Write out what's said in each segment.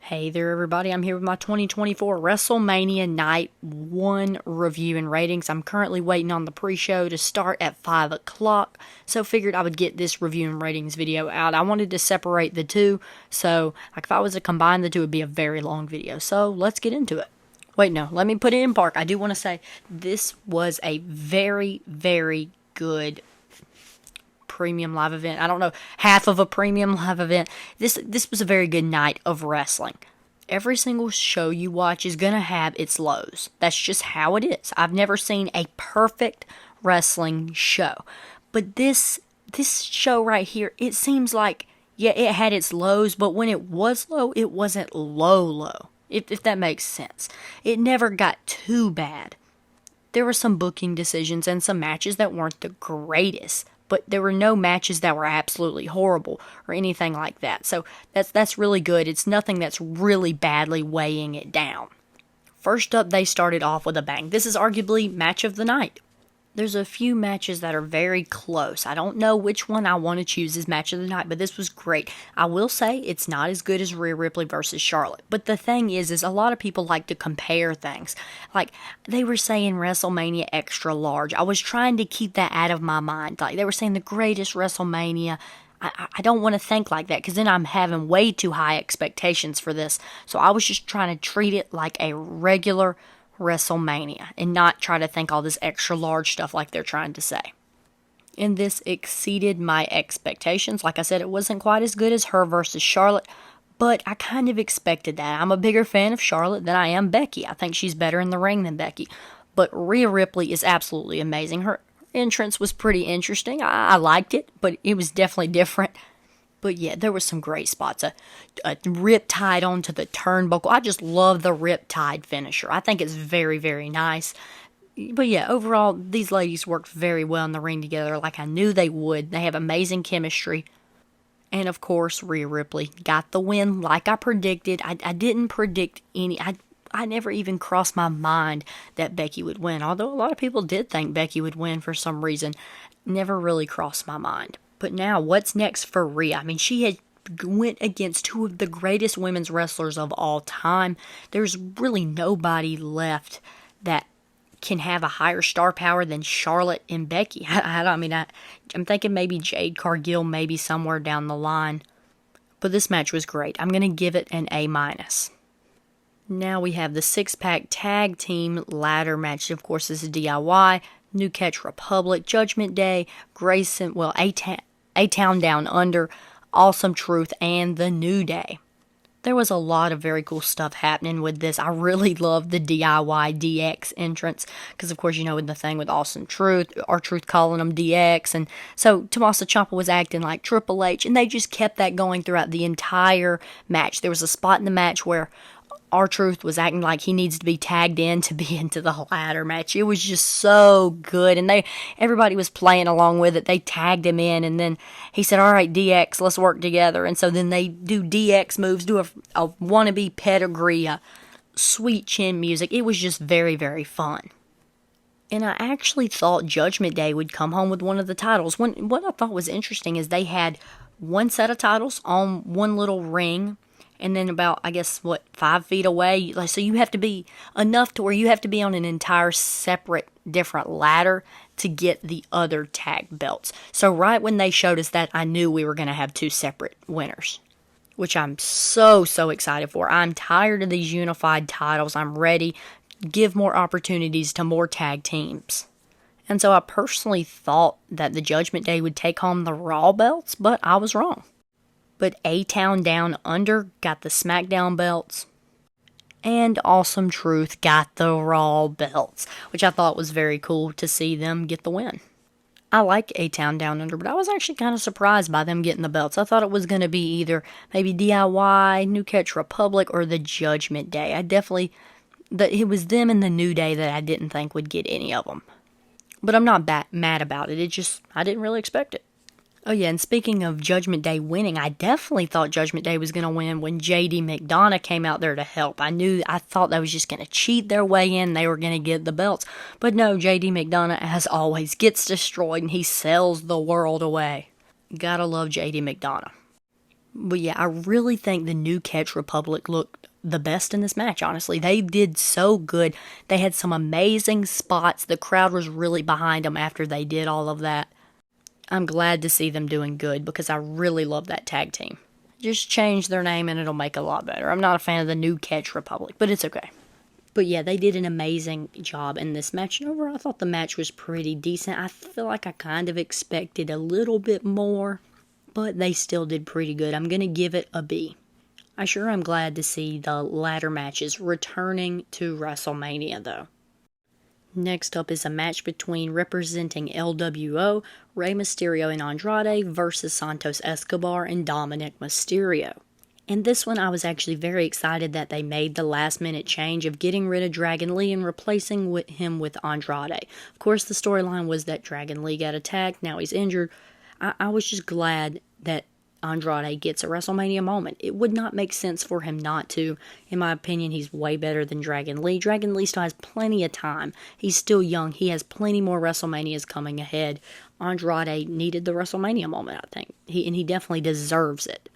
Hey there, everybody. I'm here with my 2024 WrestleMania Night 1 review and ratings. I'm currently waiting on the pre-show to start at 5 o'clock, so figured I would get this review and ratings video out. I wanted to separate the two, so if I was to combine the two, it would be a very long video. So let's get into it. Wait, no, let me put it in park. I do want to say this was a very, very good premium live event. I don't know, half of a premium live event. This was a very good night of wrestling. Every single show you watch is gonna have its lows. That's just how it is. I've never seen a perfect wrestling show. But this show right here, it seems like, yeah, it had its lows, but when it was low, it wasn't low. If that makes sense. It never got too bad. There were some booking decisions and some matches that weren't the greatest, but there were no matches that were absolutely horrible or anything like that. So that's really good. It's nothing that's really badly weighing it down. First up, they started off with a bang. This is arguably match of the night. There's a few matches that are very close. I don't know which one I want to choose as match of the night, but this was great. I will say it's not as good as Rhea Ripley versus Charlotte. But the thing is a lot of people like to compare things. Like, they were saying WrestleMania extra large. I was trying to keep that out of my mind. Like, they were saying the greatest WrestleMania. I don't want to think like that, because then I'm having way too high expectations for this. So I was just trying to treat it like a regular WrestleMania and not try to think all this extra large stuff like they're trying to say. And this exceeded my expectations. Like I said, it wasn't quite as good as her versus Charlotte, but I kind of expected that. I'm a bigger fan of Charlotte than I am Becky. I think she's better in the ring than Becky. But Rhea Ripley is absolutely amazing. Her entrance was pretty interesting. I liked it, but it was definitely different. But yeah, there was some great spots. A riptide onto the turnbuckle. I just love the riptide finisher. I think it's very, very nice. But yeah, overall, these ladies worked very well in the ring together, like I knew they would. They have amazing chemistry. And of course, Rhea Ripley got the win like I predicted. I didn't predict any. I never even crossed my mind that Becky would win. Although a lot of people did think Becky would win for some reason. Never really crossed my mind. But now, what's next for Rhea? I mean, she had went against two of the greatest women's wrestlers of all time. There's really nobody left that can have a higher star power than Charlotte and Becky. I'm thinking maybe Jade Cargill, maybe somewhere down the line. But this match was great. I'm going to give it an A-. Now we have the six-pack tag team ladder match. Of course, this is DIY. New Catch Republic, Judgment Day, Grayson, A-Town Down Under, Awesome Truth, and The New Day. There was a lot of very cool stuff happening with this. I really loved the DIY DX entrance, because of course, you know, with the thing with Awesome Truth, R-Truth calling them DX, and so Tommaso Ciampa was acting like Triple H, and they just kept that going throughout the entire match. There was a spot in the match where R-Truth was acting like he needs to be tagged in to be into the ladder match. It was just so good, and everybody was playing along with it. They tagged him in, and then he said, all right, DX, let's work together. And so then they do DX moves, do a wannabe pedigree, sweet chin music. It was just very, very fun. And I actually thought Judgment Day would come home with one of the titles. What I thought was interesting is they had one set of titles on one little ring, and then about, 5 feet away. So you have to be enough to where you have to be on an entire separate, different ladder to get the other tag belts. So right when they showed us that, I knew we were going to have two separate winners, which I'm so excited for. I'm tired of these unified titles. I'm ready. Give more opportunities to more tag teams. And so I personally thought that the Judgment Day would take home the Raw belts, but I was wrong. But A-Town Down Under got the SmackDown belts, and Awesome Truth got the Raw belts, which I thought was very cool to see them get the win. I like A-Town Down Under, but I was actually kind of surprised by them getting the belts. I thought it was going to be either maybe DIY, New Catch Republic, or the Judgment Day. It was them and the New Day that I didn't think would get any of them. But I'm not mad about it. I didn't really expect it. Oh yeah, and speaking of Judgment Day winning, I definitely thought Judgment Day was going to win when JD McDonough came out there to help. I thought they was just going to cheat their way in. They were going to get the belts. But no, JD McDonough, as always, gets destroyed and he sells the world away. Gotta love JD McDonough. But yeah, I really think the New Catch Republic looked the best in this match, honestly. They did so good. They had some amazing spots. The crowd was really behind them after they did all of that. I'm glad to see them doing good because I really love that tag team. Just change their name and it'll make it a lot better. I'm not a fan of the New Catch Republic, but it's okay. But yeah, they did an amazing job in this match. And overall, I thought the match was pretty decent. I feel like I kind of expected a little bit more, but they still did pretty good. I'm going to give it a B. I sure am glad to see the ladder matches returning to WrestleMania, though. Next up is a match between representing LWO, Rey Mysterio and Andrade versus Santos Escobar and Dominic Mysterio. And this one I was actually very excited that they made the last minute change of getting rid of Dragon Lee and replacing him with Andrade. Of course, the storyline was that Dragon Lee got attacked, now he's injured. I was just glad that Andrade gets a WrestleMania moment. It would not make sense for him not to. In my opinion, he's way better than Dragon Lee. Dragon Lee still has plenty of time. He's still young. He has plenty more WrestleManias coming ahead. Andrade needed the WrestleMania moment, I think. He definitely deserves it.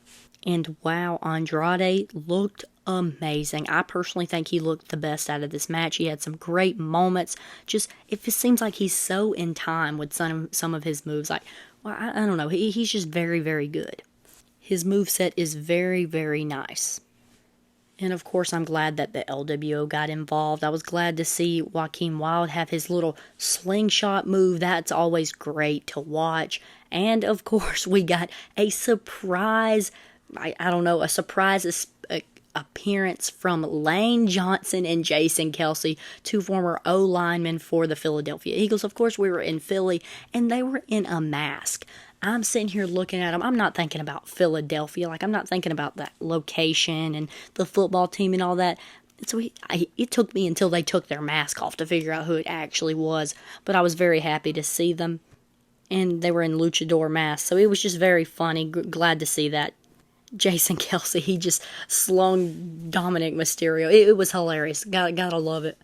And wow, Andrade looked amazing. I personally think he looked the best out of this match. He had some great moments. Just, it seems like he's so in time with some of his moves. Like, well, I don't know. He's just very, very good. His moveset is very, very nice. And of course, I'm glad that the LWO got involved. I was glad to see Joaquin Wilde have his little slingshot move. That's always great to watch. And of course, we got a surprise, a surprise appearance from Lane Johnson and Jason Kelsey, two former O-linemen for the Philadelphia Eagles. Of course, we were in Philly, and they were in a mask. I'm sitting here looking at them. I'm not thinking about Philadelphia. Like, I'm not thinking about that location and the football team and all that. So it took me until they took their mask off to figure out who it actually was. But I was very happy to see them. And they were in luchador masks. So it was just very funny. Glad to see that. Jason Kelsey, he just slung Dominic Mysterio. It was hilarious. Gotta love it.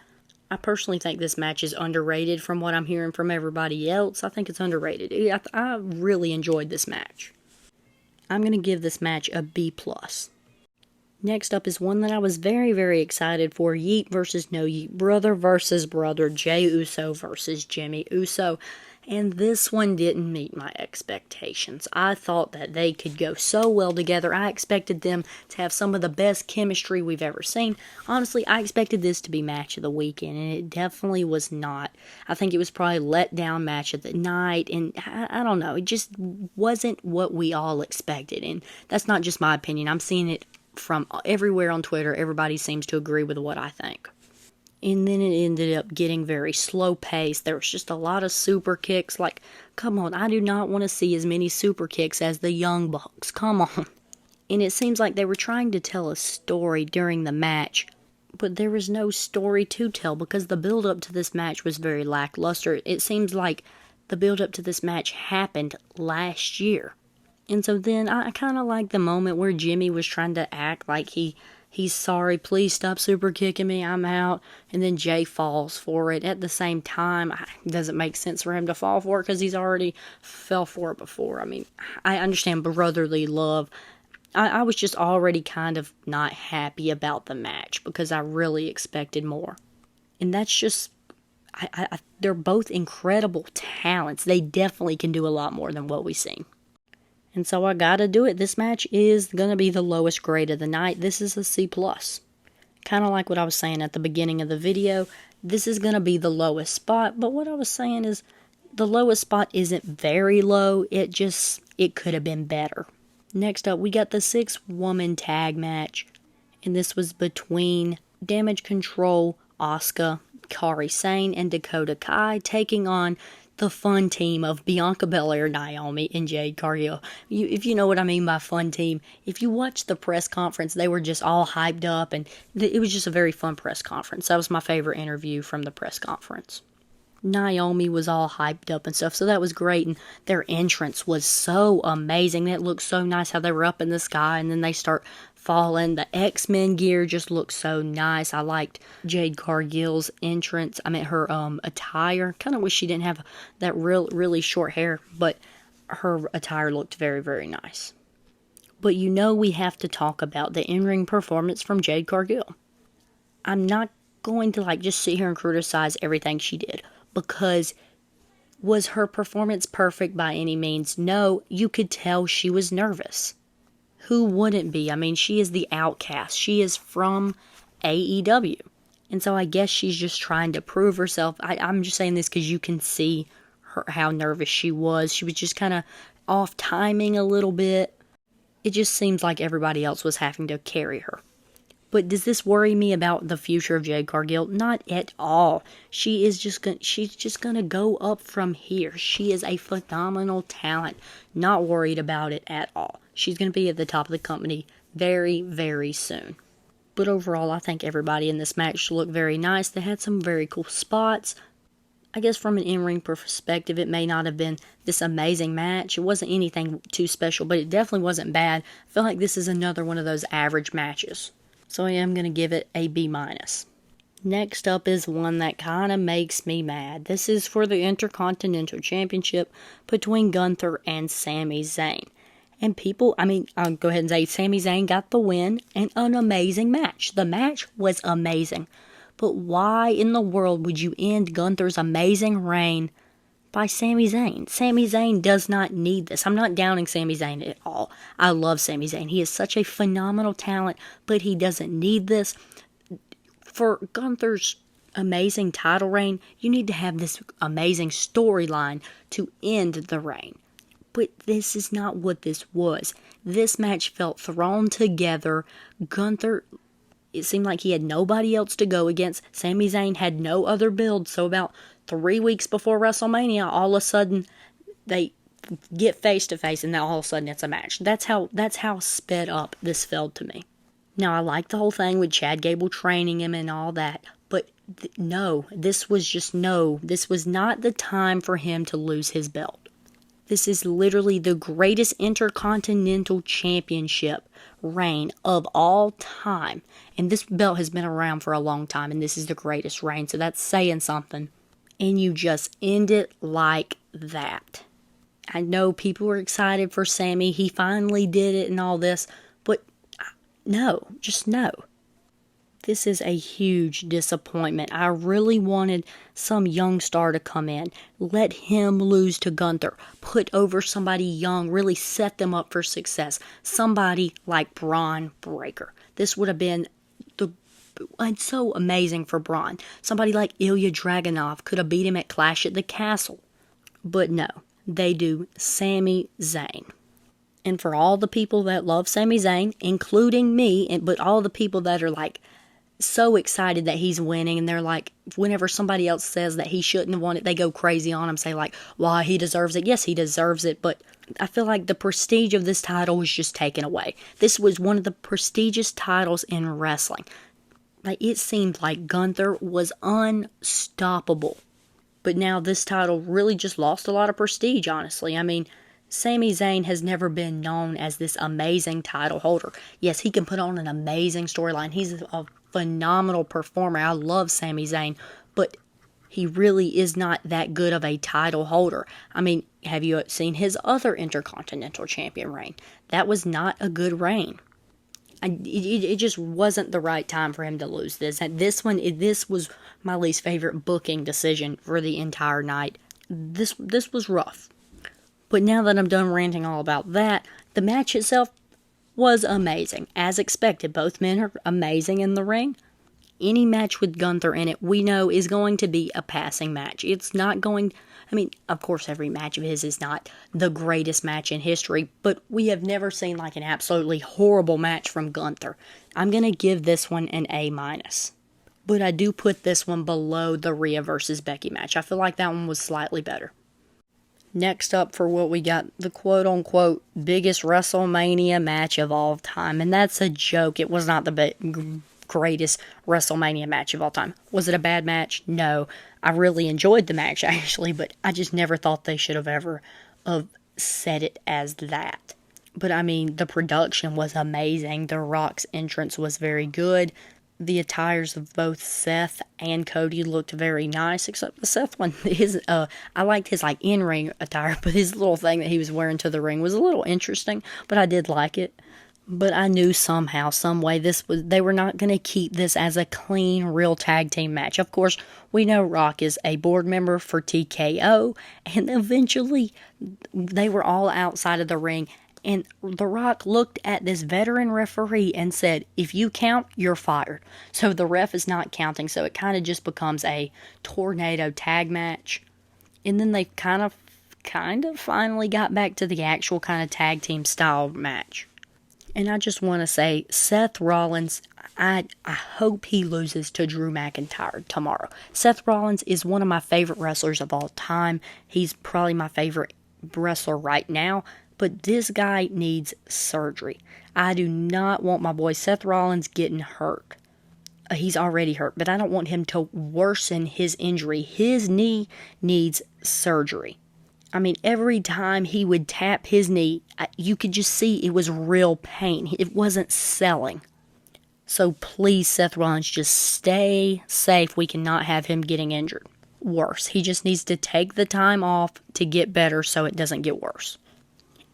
I personally think this match is underrated from what I'm hearing from everybody else. I think it's underrated. I really enjoyed this match. I'm going to give this match a B+. Next up is one that I was very, very excited for. Yeet versus No Yeet. Brother versus brother. Jey Uso versus Jimmy Uso. And this one didn't meet my expectations. I thought that they could go so well together. I expected them to have some of the best chemistry we've ever seen. Honestly, I expected this to be match of the weekend, and it definitely was not. I think it was probably let down match of the night, and I don't know. It just wasn't what we all expected, and that's not just my opinion. I'm seeing it from everywhere on Twitter. Everybody seems to agree with what I think. And then it ended up getting very slow paced. There was just a lot of super kicks. Like, come on, I do not want to see as many super kicks as the Young Bucks. Come on. And it seems like they were trying to tell a story during the match, but there was no story to tell because the build up to this match was very lackluster. It seems like the build up to this match happened last year. And so then I kind of like the moment where Jimmy was trying to act like he's sorry, please stop super kicking me, I'm out. And then Jay falls for it. At the same time, it doesn't make sense for him to fall for it because he's already fell for it before. I mean, I understand brotherly love. I was just already kind of not happy about the match because I really expected more. And that's just, they're both incredible talents. They definitely can do a lot more than what we've seen. And so I gotta do it. This match is gonna be the lowest grade of the night. This is a C+. Kind of like what I was saying at the beginning of the video. This is gonna be the lowest spot. But what I was saying is the lowest spot isn't very low. It could have been better. Next up, we got the 6-woman tag match. And this was between Damage Control, Asuka, Kairi Sane, and Dakota Kai taking on the fun team of Bianca Belair, Naomi, and Jade Cargill. If you know what I mean by fun team, if you watch the press conference, they were just all hyped up, and it was just a very fun press conference. That was my favorite interview from the press conference. Naomi was all hyped up and stuff, so that was great, and their entrance was so amazing. It looked so nice how they were up in the sky, and then they start falling. The X-Men gear just looked so nice. I liked Jade Cargill's entrance. I mean, her attire. Kind of wish she didn't have that really short hair, but her attire looked very, very nice. But you know we have to talk about the in-ring performance from Jade Cargill. I'm not going to just sit here and criticize everything she did, because was her performance perfect by any means? No, you could tell she was nervous. Who wouldn't be? I mean, she is the outcast. She is from AEW. And so I guess she's just trying to prove herself. I'm just saying this because you can see how nervous she was. She was just kind of off timing a little bit. It just seems like everybody else was having to carry her. But does this worry me about the future of Jade Cargill? Not at all. She's just gonna go up from here. She is a phenomenal talent. Not worried about it at all. She's gonna be at the top of the company very, very soon. But overall, I think everybody in this match looked very nice. They had some very cool spots. I guess from an in-ring perspective, it may not have been this amazing match. It wasn't anything too special, but it definitely wasn't bad. I feel like this is another one of those average matches. So I am going to give it a B-. Next up is one that kind of makes me mad. This is for the Intercontinental Championship between Gunther and Sami Zayn. And I'll go ahead and say Sami Zayn got the win and an amazing match. The match was amazing. But why in the world would you end Gunther's amazing reign by Sami Zayn? Sami Zayn does not need this. I'm not downing Sami Zayn at all. I love Sami Zayn. He is such a phenomenal talent, but he doesn't need this. For Gunther's amazing title reign, you need to have this amazing storyline to end the reign. But this is not what this was. This match felt thrown together. Gunther, it seemed like he had nobody else to go against. Sami Zayn had no other build, so about 3 weeks before WrestleMania, all of a sudden they get face to face, and now all of a sudden it's a match. That's how sped up this felt to me. Now I like the whole thing with Chad Gable training him and all that, but this was not the time for him to lose his belt. This is literally the greatest Intercontinental Championship reign of all time. And this belt has been around for a long time, and this is the greatest reign, so that's saying something. And you just end it like that. I know people were excited for Sami. He finally did it and all this, but no. This is a huge disappointment. I really wanted some young star to come in. Let him lose to Gunther. Put over somebody young. Really set them up for success. Somebody like Braun Breaker. This would have been so amazing for Braun. Somebody like Ilya Dragunov could have beat him at Clash at the Castle. But no, they do Sami Zayn. And for all the people that love Sami Zayn, including me, but all the people that are so excited that he's winning, and they're like, whenever somebody else says that he shouldn't have won it, they go crazy on him, say why he deserves it. Yes, he deserves it, but I feel like the prestige of this title was just taken away. This was one of the prestigious titles in wrestling. It seemed like Gunther was unstoppable. But now this title really just lost a lot of prestige, honestly. I mean, Sami Zayn has never been known as this amazing title holder. Yes, he can put on an amazing storyline. He's a phenomenal performer. I love Sami Zayn, but he really is not that good of a title holder. I mean, have you seen his other Intercontinental Champion reign? That was not a good reign. It just wasn't the right time for him to lose this. And this was my least favorite booking decision for the entire night. This was rough. But now that I'm done ranting all about that, the match itself was amazing. As expected, both men are amazing in the ring. Any match with Gunther in it, we know, is going to be a passing match. It's not going... of course, every match of his is not the greatest match in history, but we have never seen an absolutely horrible match from Gunther. I'm going to give this one an A-. But I do put this one below the Rhea versus Becky match. I feel like that one was slightly better. Next up for what we got, the quote-unquote biggest WrestleMania match of all time. And that's a joke. It was not the greatest WrestleMania match of all time. Was it a bad match? No. I really enjoyed the match, actually, but I just never thought they should have ever said it as that. But, the production was amazing. The Rock's entrance was very good. The attires of both Seth and Cody looked very nice, except the Seth one. I liked his in-ring attire, but his little thing that he was wearing to the ring was a little interesting, but I did like it. But I knew somehow, some way, they were not going to keep this as a clean, real tag team match. Of course, we know Rock is a board member for TKO, and eventually they were all outside of the ring, and The Rock looked at this veteran referee and said, "If you count, you're fired." So the ref is not counting, so it kind of just becomes a tornado tag match. And then they kind of finally got back to the actual kind of tag team style match. And I just want to say, Seth Rollins, I hope he loses to Drew McIntyre tomorrow. Seth Rollins is one of my favorite wrestlers of all time. He's probably my favorite wrestler right now. But this guy needs surgery. I do not want my boy Seth Rollins getting hurt. He's already hurt, but I don't want him to worsen his injury. His knee needs surgery. I mean, every time he would tap his knee, you could just see it was real pain. It wasn't selling. So please, Seth Rollins, just stay safe. We cannot have him getting injured. Worse, he just needs to take the time off to get better so it doesn't get worse.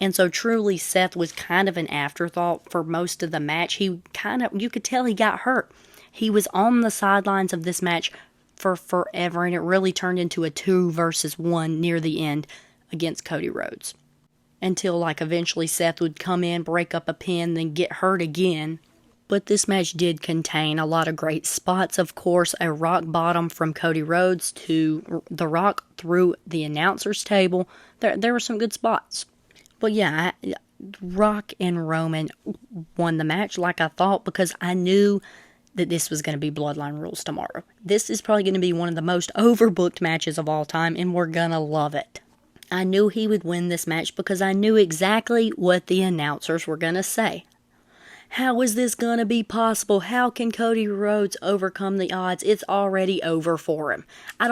And so truly, Seth was kind of an afterthought for most of the match. You could tell he got hurt. He was on the sidelines of this match for forever, and it really turned into a 2 versus 1 near the end against Cody Rhodes. Until eventually Seth would come in, break up a pin, then get hurt again. But this match did contain a lot of great spots. Of course, a rock bottom from Cody Rhodes to The Rock through the announcer's table. There were some good spots. But yeah, Rock and Roman won the match like I thought, because I knew that this was going to be Bloodline Rules tomorrow. This is probably going to be one of the most overbooked matches of all time, and we're going to love it. I knew he would win this match because I knew exactly what the announcers were going to say. How is this going to be possible? How can Cody Rhodes overcome the odds? It's already over for him. I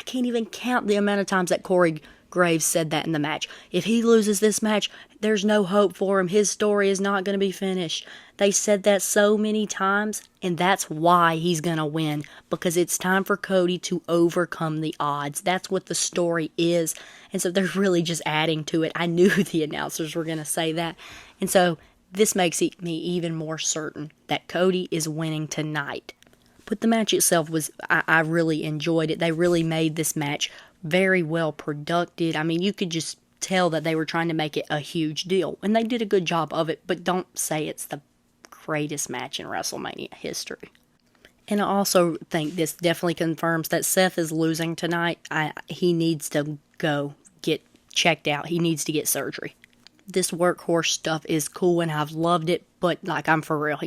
can't even count the amount of times that Corey Graves said that in the match. If he loses this match, there's no hope for him. His story is not going to be finished. They said that so many times, and that's why he's going to win, because it's time for Cody to overcome the odds. That's what the story is, and so they're really just adding to it. I knew the announcers were going to say that, and so this makes me even more certain that Cody is winning tonight. But the match itself I really enjoyed it. They really made this match very well produced. I mean, you could just tell that they were trying to make it a huge deal, and they did a good job of it, but don't say it's the greatest match in WrestleMania history. And I also think this definitely confirms that Seth is losing tonight. He needs to go get checked out. He needs to get surgery. This workhorse stuff is cool, and I've loved it, but I'm for real.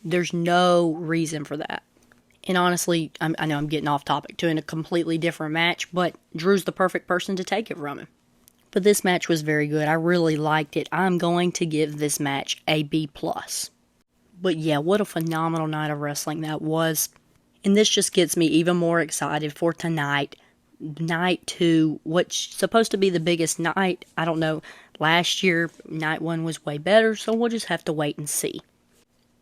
There's no reason for that. And honestly, I know I'm getting off topic to a completely different match, but Drew's the perfect person to take it from him. But this match was very good. I really liked it. I'm going to give this match a B+. But yeah, what a phenomenal night of wrestling that was. And this just gets me even more excited for tonight. Night 2, what's supposed to be the biggest night. I don't know. Last year, night 1 was way better, so we'll just have to wait and see.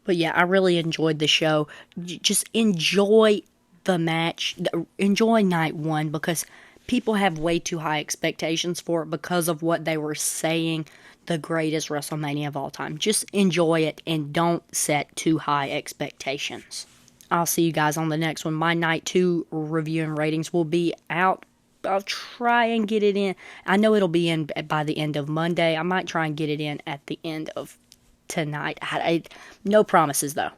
But yeah, I really enjoyed the show. Just enjoy the match. Enjoy night 1, because people have way too high expectations for it because of what they were saying, the greatest WrestleMania of all time. Just enjoy it and don't set too high expectations. I'll see you guys on the next one. My night 2 review and ratings will be out. I'll try and get it in. I know it'll be in by the end of Monday. I might try and get it in at the end of tonight. No promises, though.